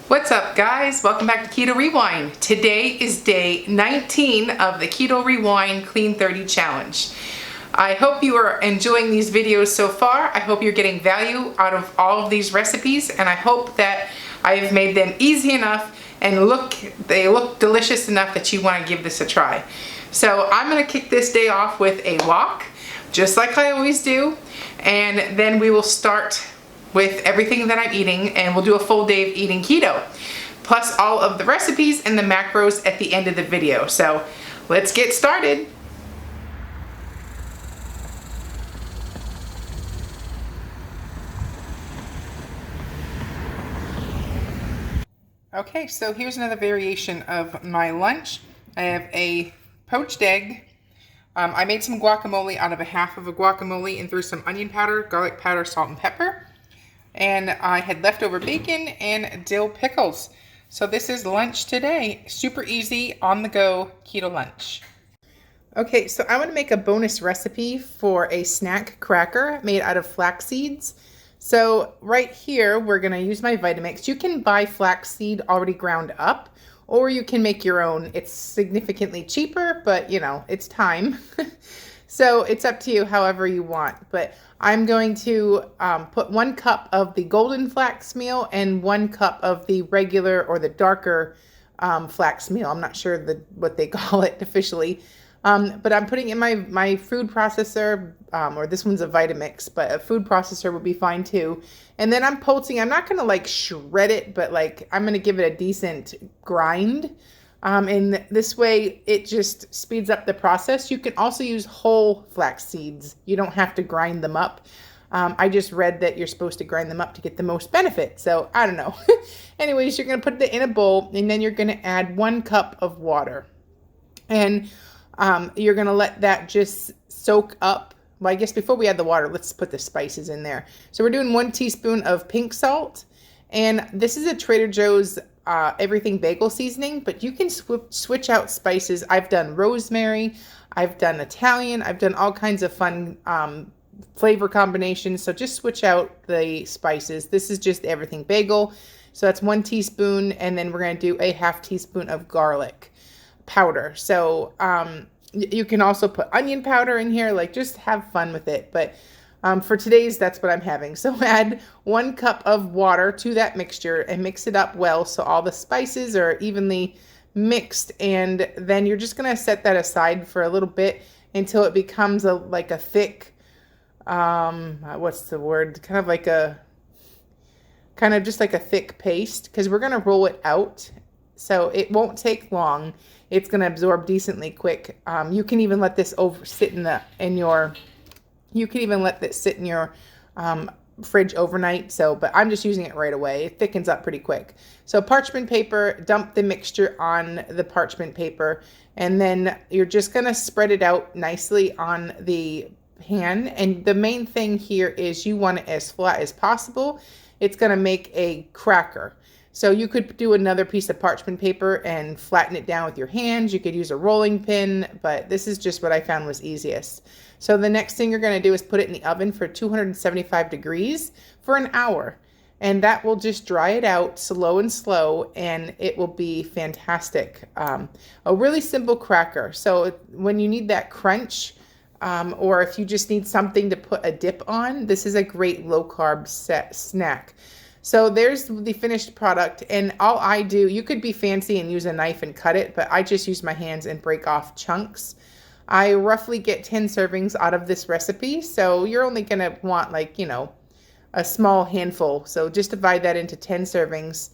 What's up, guys? Welcome back to Keto Rewind. Today is day 19 of the Keto Rewind Clean 30 Challenge. I hope you are enjoying these videos so far. I hope you're getting value out of all of these recipes, and I hope that I have made them easy enough and they look delicious enough that you want to give this a try. So I'm going to kick this day off with a walk, just like I always do, and then we will start with everything that I'm eating, and we'll do a full day of eating keto, plus all of the recipes and the macros at the end of the video. So let's get started. Okay, so here's another variation of my lunch. I have a poached egg. I made some guacamole out of a half of a guacamole and threw some onion powder, garlic powder, salt, and pepper. And I had leftover bacon and dill pickles. So this is lunch today. Super easy, on the go keto lunch. Okay, so I want to make a bonus recipe for a snack cracker made out of flax seeds. So right here, we're going to use my Vitamix. You can buy flaxseed already ground up, or you can make your own. It's significantly cheaper, but you know, it's time. So it's up to you however you want. But I'm going to put 1 cup of the golden flax meal and 1 cup of the regular or the darker flax meal. I'm not sure what they call it officially. But I'm putting in my food processor, or this one's a Vitamix, but a food processor would be fine too. And then I'm pulsing. I'm not going to like shred it, but like I'm going to give it a decent grind. And this way it just speeds up the process. You can also use whole flax seeds. You don't have to grind them up. I just read that you're supposed to grind them up to get the most benefit. So I don't know. Anyways, you're going to put it in a bowl, and then you're going to add 1 cup of water. And you're going to let that just soak up. Well, I guess before we add the water, let's put the spices in there. So we're doing 1 teaspoon of pink salt. And this is a Trader Joe's everything bagel seasoning, but you can switch out spices. I've done rosemary, I've done Italian, I've done all kinds of fun flavor combinations. So just switch out the spices. This is just everything bagel. So that's 1 teaspoon. And then we're going to do a 1/2 teaspoon of garlic powder. So you can also put onion powder in here, like just have fun with it. But for today's, that's what I'm having. So add 1 cup of water to that mixture and mix it up well so all the spices are evenly mixed. And then you're just going to set that aside for a little bit until it becomes like a thick, what's the word? Kind of just like a thick paste, because we're going to roll it out. So it won't take long. It's going to absorb decently quick. You can even let this sit in your fridge overnight. But I'm just using it right away. It thickens up pretty quick. So parchment paper, dump the mixture on the parchment paper, and then you're just going to spread it out nicely on the pan. And the main thing here is you want it as flat as possible. It's going to make a cracker. So you could do another piece of parchment paper and flatten it down with your hands. You could use a rolling pin, but this is just what I found was easiest. So the next thing you're going to do is put it in the oven for 275 degrees for an hour. And that will just dry it out slow and slow, and it will be fantastic. A really simple cracker. So when you need that crunch, or if you just need something to put a dip on, this is a great low-carb snack. So there's the finished product, and all I do, you could be fancy and use a knife and cut it, but I just use my hands and break off chunks. I roughly get 10 servings out of this recipe, so you're only going to want like, you know, a small handful. So just divide that into 10 servings,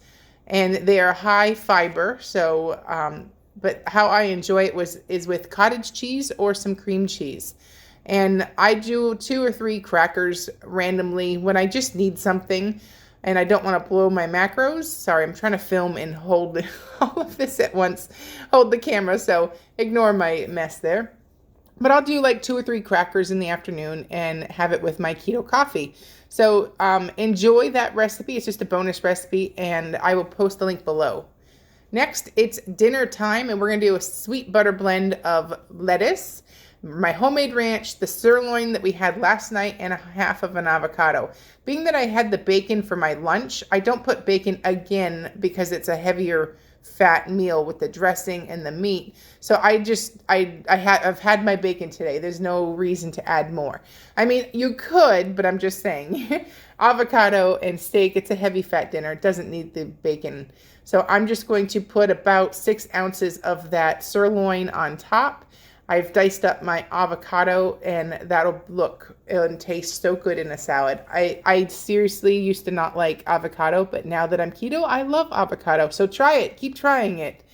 and they are high fiber. So, but how I enjoy it is with cottage cheese or some cream cheese. And I do 2 or 3 crackers randomly when I just need something. And I don't want to blow my macros. Sorry, I'm trying to film and hold all of this at once. Hold the camera, so ignore my mess there. But I'll do like 2 or 3 crackers in the afternoon and have it with my keto coffee. So enjoy that recipe. It's just a bonus recipe, and I will post the link below. Next, it's dinner time, and we're going to do a sweet butter blend of lettuce, my homemade ranch, the sirloin that we had last night, and a half of an avocado. Being that I had the bacon for my lunch, I don't put bacon again because it's a heavier fat meal with the dressing and the meat. So I've had my bacon today. There's no reason to add more. I mean, you could, but I'm just saying avocado and steak, it's a heavy fat dinner. It doesn't need the bacon. So I'm just going to put about 6 ounces of that sirloin on top. I've diced up my avocado, and that'll look and taste so good in a salad. I seriously used to not like avocado, but now that I'm keto, I love avocado. So try it. Keep trying it.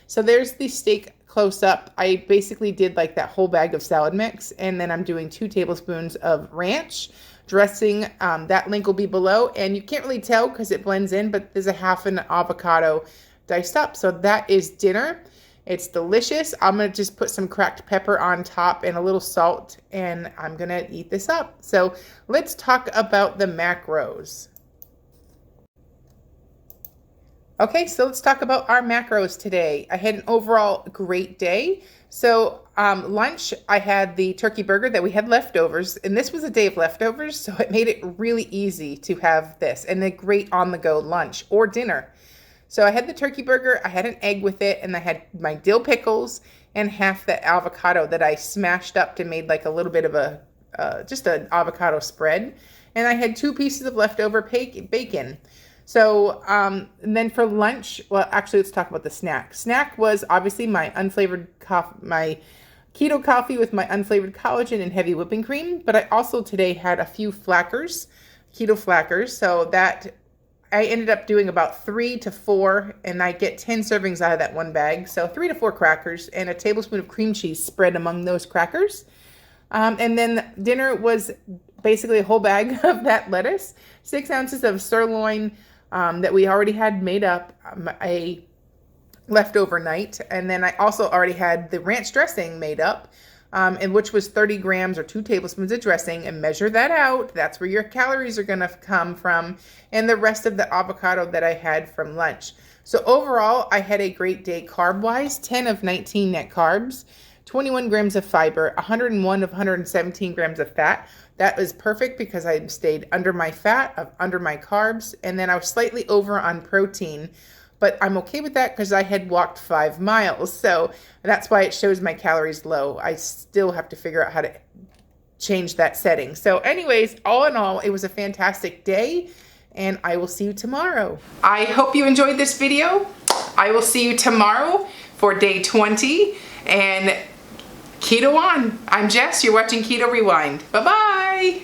So there's the steak close up. I basically did like that whole bag of salad mix, and then I'm doing 2 tablespoons of ranch dressing. That link will be below, and you can't really tell because it blends in, but there's a half an avocado diced up. So that is dinner. It's delicious. I'm going to just put some cracked pepper on top and a little salt, and I'm going to eat this up. So let's talk about the macros. Okay, so let's talk about our macros today. I had an overall great day. So lunch, I had the turkey burger that we had leftovers, and this was a day of leftovers, so it made it really easy to have this, and a great on-the-go lunch or dinner. So I had the turkey burger, I had an egg with it, and I had my dill pickles and half the avocado that I smashed up to make like a little bit of a, just an avocado spread. And I had 2 pieces of leftover bacon. So, and then for lunch, well, actually, let's talk about the snack. Snack was obviously my unflavored coffee, my keto coffee with my unflavored collagen and heavy whipping cream. But I also today had a few Flackers, keto Flackers. So that I ended up doing about 3 to 4, and I get 10 servings out of that one bag. So 3 to 4 crackers and a tablespoon of cream cheese spread among those crackers. And then dinner was basically a whole bag of that lettuce, 6 ounces of sirloin that we already had made up a leftover night. And then I also already had the ranch dressing made up, and which was 30 grams or 2 tablespoons of dressing, and measure that out. That's where your calories are going to come from, and the rest of the avocado that I had from lunch. So overall, I had a great day carb-wise, 10 of 19 net carbs, 21 grams of fiber, 101 of 117 grams of fat. That was perfect because I stayed under my fat, under my carbs, and then I was slightly over on protein. But I'm okay with that because I had walked 5 miles. So that's why it shows my calories low. I still have to figure out how to change that setting. So anyways, all in all, it was a fantastic day, and I will see you tomorrow. I hope you enjoyed this video. I will see you tomorrow for day 20, and keto on. I'm Jess. You're watching Keto Rewind. Bye-bye.